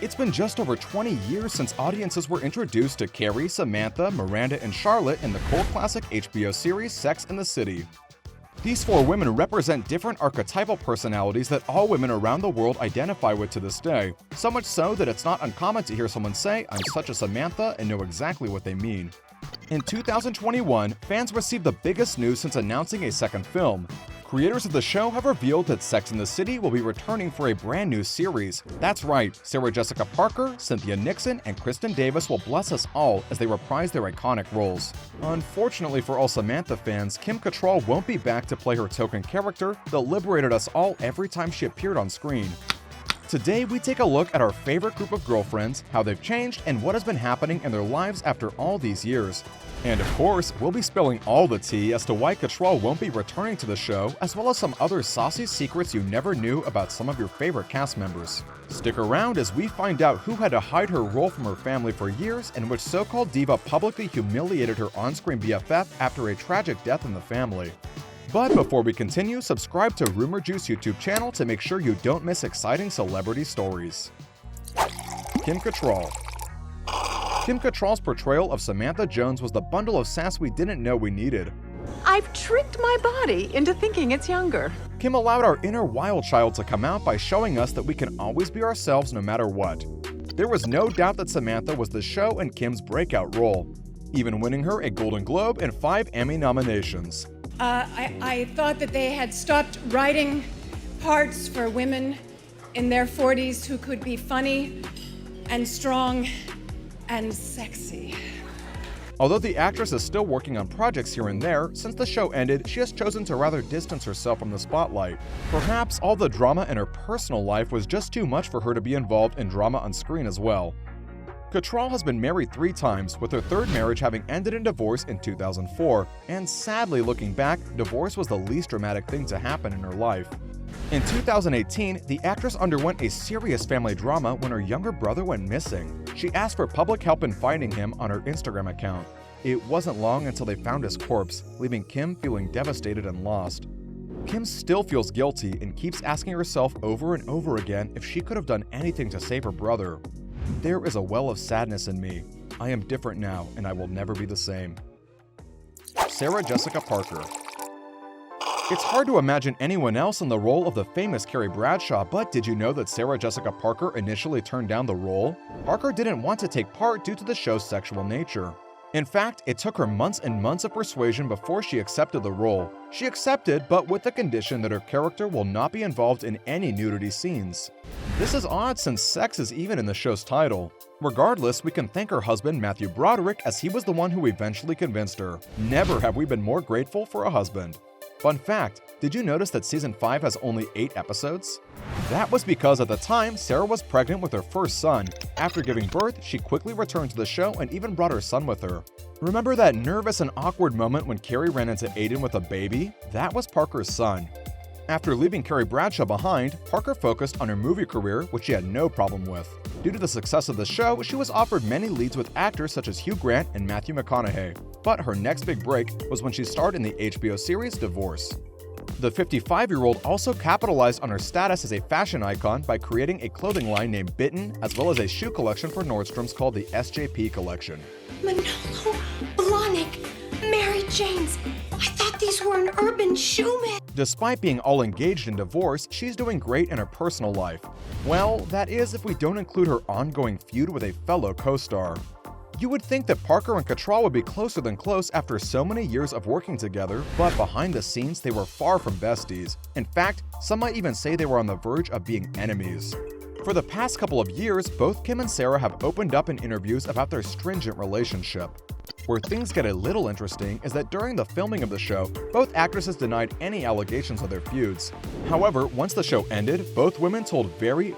It's been just over 20 years since audiences were introduced to Carrie, Samantha, Miranda, and Charlotte in the cult classic HBO series Sex and the City. These four women represent different archetypal personalities that all women around the world identify with to this day, so much so that it's not uncommon to hear someone say, "I'm such a Samantha," and know exactly what they mean. In 2021, fans received the biggest news since announcing a second film. Creators of the show have revealed that Sex and the City will be returning for a brand new series. That's right, Sarah Jessica Parker, Cynthia Nixon, and Kristin Davis will bless us all as they reprise their iconic roles. Unfortunately for all Samantha fans, Kim Cattrall won't be back to play her token character that liberated us all every time she appeared on screen. Today, we take a look at our favorite group of girlfriends, how they've changed, and what has been happening in their lives after all these years. And of course, we'll be spilling all the tea as to why Cattrall won't be returning to the show, as well as some other saucy secrets you never knew about some of your favorite cast members. Stick around as we find out who had to hide her role from her family for years and which so-called diva publicly humiliated her on-screen BFF after a tragic death in the family. But before we continue, subscribe to Rumour Juice YouTube channel to make sure you don't miss exciting celebrity stories. Kim Cattrall. Kim Cattrall's portrayal of Samantha Jones was the bundle of sass we didn't know we needed. I've tricked my body into thinking it's younger. Kim allowed our inner wild child to come out by showing us that we can always be ourselves no matter what. There was no doubt that Samantha was the show and Kim's breakout role, even winning her a Golden Globe and 5 Emmy nominations. I thought that they had stopped writing parts for women in their 40s who could be funny and strong and sexy. Although the actress is still working on projects here and there, since the show ended, she has chosen to rather distance herself from the spotlight. Perhaps all the drama in her personal life was just too much for her to be involved in drama on screen as well. Cattrall has been married 3 times, with her third marriage having ended in divorce in 2004, and sadly looking back, divorce was the least dramatic thing to happen in her life. In 2018, the actress underwent a serious family drama when her younger brother went missing. She asked for public help in finding him on her Instagram account. It wasn't long until they found his corpse, leaving Kim feeling devastated and lost. Kim still feels guilty and keeps asking herself over and over again if she could have done anything to save her brother. There is a well of sadness in me. I am different now, and I will never be the same. Sarah Jessica Parker. It's hard to imagine anyone else in the role of the famous Carrie Bradshaw, but did you know that Sarah Jessica Parker initially turned down the role? Parker didn't want to take part due to the show's sexual nature. In fact, it took her months and months of persuasion before she accepted the role. She accepted, but with the condition that her character will not be involved in any nudity scenes. This is odd since sex is even in the show's title. Regardless, we can thank her husband Matthew Broderick as he was the one who eventually convinced her. Never have we been more grateful for a husband. Fun fact, did you notice that Season 5 has only 8 episodes? That was because at the time, Sarah was pregnant with her first son. After giving birth, she quickly returned to the show and even brought her son with her. Remember that nervous and awkward moment when Carrie ran into Aiden with a baby? That was Parker's son. After leaving Carrie Bradshaw behind, Parker focused on her movie career, which she had no problem with. Due to the success of the show, she was offered many leads with actors such as Hugh Grant and Matthew McConaughey. But her next big break was when she starred in the HBO series Divorce. The 55-year-old also capitalized on her status as a fashion icon by creating a clothing line named Bitten, as well as a shoe collection for Nordstrom's called the SJP collection. Manolo, Blahnik, Mary Janes. I thought these were an urban shoe man. Despite being all engaged in divorce, she's doing great in her personal life. Well, that is if we don't include her ongoing feud with a fellow co-star. You would think that Parker and Cattrall would be closer than close after so many years of working together, but behind the scenes they were far from besties. In fact, some might even say they were on the verge of being enemies. For the past couple of years, both Kim and Sarah have opened up in interviews about their stringent relationship. Where things get a little interesting is that during the filming of the show, both actresses denied any allegations of their feuds. However, once the show ended, both women told very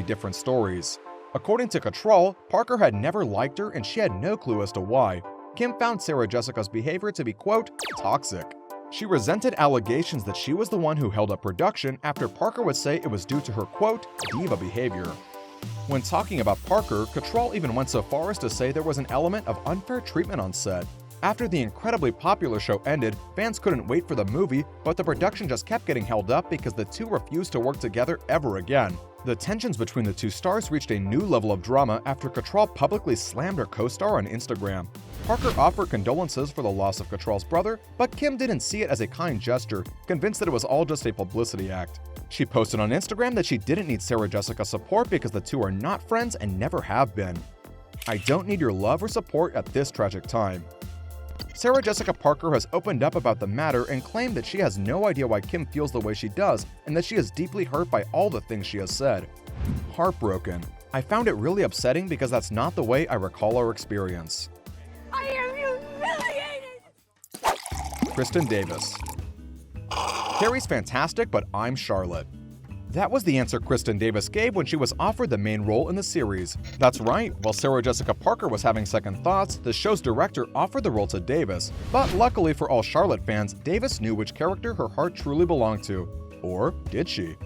different stories. According to Cattrall, Parker had never liked her and she had no clue as to why. Kim found Sarah Jessica's behavior to be, quote, toxic. She resented allegations that she was the one who held up production after Parker would say it was due to her, quote, diva behavior. When talking about Parker, Cattrall even went so far as to say there was an element of unfair treatment on set. After the incredibly popular show ended, fans couldn't wait for the movie, but the production just kept getting held up because the two refused to work together ever again. The tensions between the two stars reached a new level of drama after Cattrall publicly slammed her co-star on Instagram. Parker offered condolences for the loss of Cattrall's brother, but Kim didn't see it as a kind gesture, convinced that it was all just a publicity act. She posted on Instagram that she didn't need Sarah Jessica's support because the two are not friends and never have been. "I don't need your love or support at this tragic time." Sarah Jessica Parker has opened up about the matter and claimed that she has no idea why Kim feels the way she does and that she is deeply hurt by all the things she has said. "Heartbroken. I found it really upsetting because that's not the way I recall our experience." I am humiliated! Kristin Davis. "Carrie's fantastic, but I'm Charlotte." That was the answer Kristin Davis gave when she was offered the main role in the series. That's right, while Sarah Jessica Parker was having second thoughts, the show's director offered the role to Davis. But luckily for all Charlotte fans, Davis knew which character her heart truly belonged to. Or did she?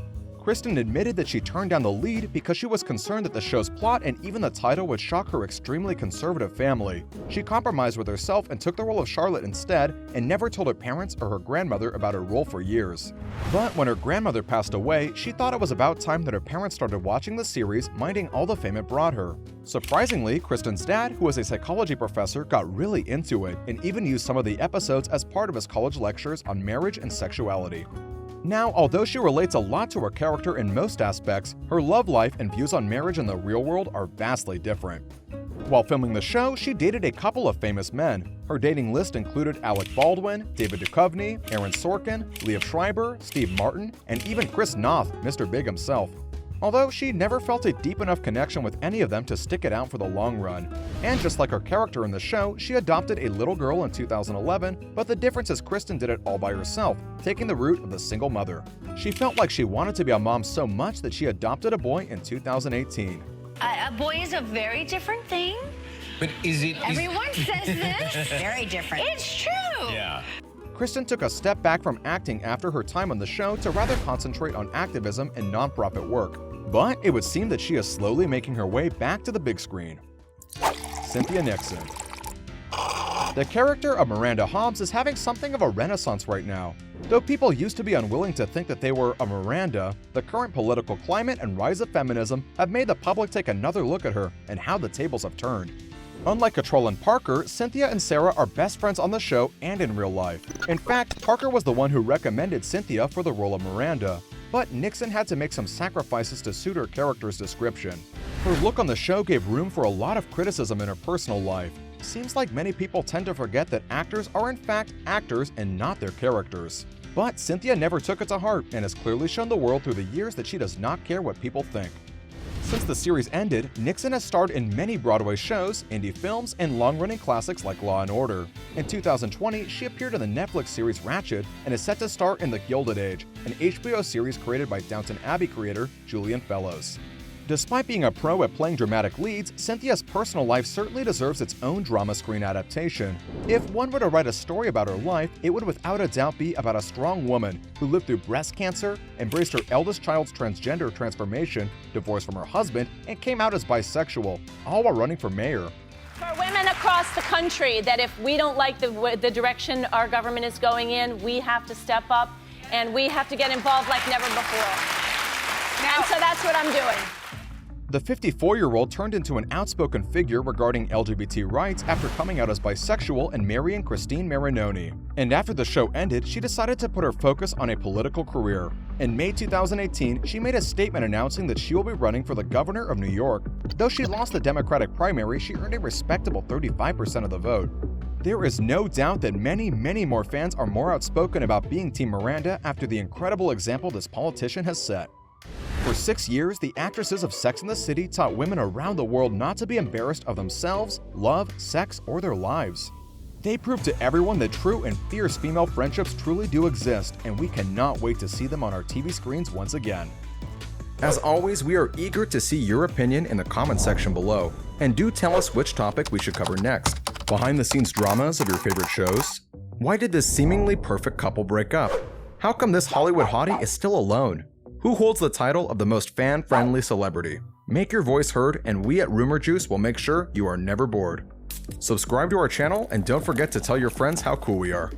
Kristin admitted that she turned down the lead because she was concerned that the show's plot and even the title would shock her extremely conservative family. She compromised with herself and took the role of Charlotte instead, and never told her parents or her grandmother about her role for years. But when her grandmother passed away, she thought it was about time that her parents started watching the series, minding all the fame it brought her. Surprisingly, Kristin's dad, who was a psychology professor, got really into it and even used some of the episodes as part of his college lectures on marriage and sexuality. Now, although she relates a lot to her character in most aspects, her love life and views on marriage in the real world are vastly different. While filming the show, she dated a couple of famous men. Her dating list included Alec Baldwin, David Duchovny, Aaron Sorkin, Liev Schreiber, Steve Martin, and even Chris Noth, Mr. Big himself. Although she never felt a deep enough connection with any of them to stick it out for the long run. And just like her character in the show, she adopted a little girl in 2011, but the difference is Kristin did it all by herself, taking the route of the single mother. She felt like she wanted to be a mom so much that she adopted a boy in 2018. A boy is a very different thing. But is it? Everyone says this. Very different. It's true. Yeah. Kristin took a step back from acting after her time on the show to rather concentrate on activism and nonprofit work. But it would seem that she is slowly making her way back to the big screen. Cynthia Nixon. The character of Miranda Hobbs is having something of a renaissance right now. Though people used to be unwilling to think that they were a Miranda, the current political climate and rise of feminism have made the public take another look at her and how the tables have turned. Unlike Cattrall and Parker, Cynthia and Sarah are best friends on the show and in real life. In fact, Parker was the one who recommended Cynthia for the role of Miranda. But Nixon had to make some sacrifices to suit her character's description. Her look on the show gave room for a lot of criticism in her personal life. Seems like many people tend to forget that actors are in fact actors and not their characters. But Cynthia never took it to heart and has clearly shown the world through the years that she does not care what people think. Since the series ended, Nixon has starred in many Broadway shows, indie films, and long-running classics like Law & Order. In 2020, she appeared in the Netflix series Ratched and is set to star in The Gilded Age, an HBO series created by Downton Abbey creator Julian Fellowes. Despite being a pro at playing dramatic leads, Cynthia's personal life certainly deserves its own drama screen adaptation. If one were to write a story about her life, it would without a doubt be about a strong woman who lived through breast cancer, embraced her eldest child's transgender transformation, divorced from her husband, and came out as bisexual, all while running for mayor. For women across the country, that if we don't like the direction our government is going in, we have to step up and we have to get involved like never before. And so that's what I'm doing. The 54-year-old turned into an outspoken figure regarding LGBT rights after coming out as bisexual and marrying Christine Marinoni. And after the show ended, she decided to put her focus on a political career. In May 2018, she made a statement announcing that she will be running for the governor of New York. Though she lost the Democratic primary, she earned a respectable 35% of the vote. There is no doubt that many more fans are more outspoken about being Team Miranda after the incredible example this politician has set. For 6 years, the actresses of Sex and the City taught women around the world not to be embarrassed of themselves, love, sex, or their lives. They proved to everyone that true and fierce female friendships truly do exist, and we cannot wait to see them on our TV screens once again. As always, we are eager to see your opinion in the comment section below, and do tell us which topic we should cover next. Behind-the-scenes dramas of your favorite shows? Why did this seemingly perfect couple break up? How come this Hollywood hottie is still alone? Who holds the title of the most fan-friendly celebrity? Make your voice heard, and we at Rumour Juice will make sure you are never bored. Subscribe to our channel and don't forget to tell your friends how cool we are.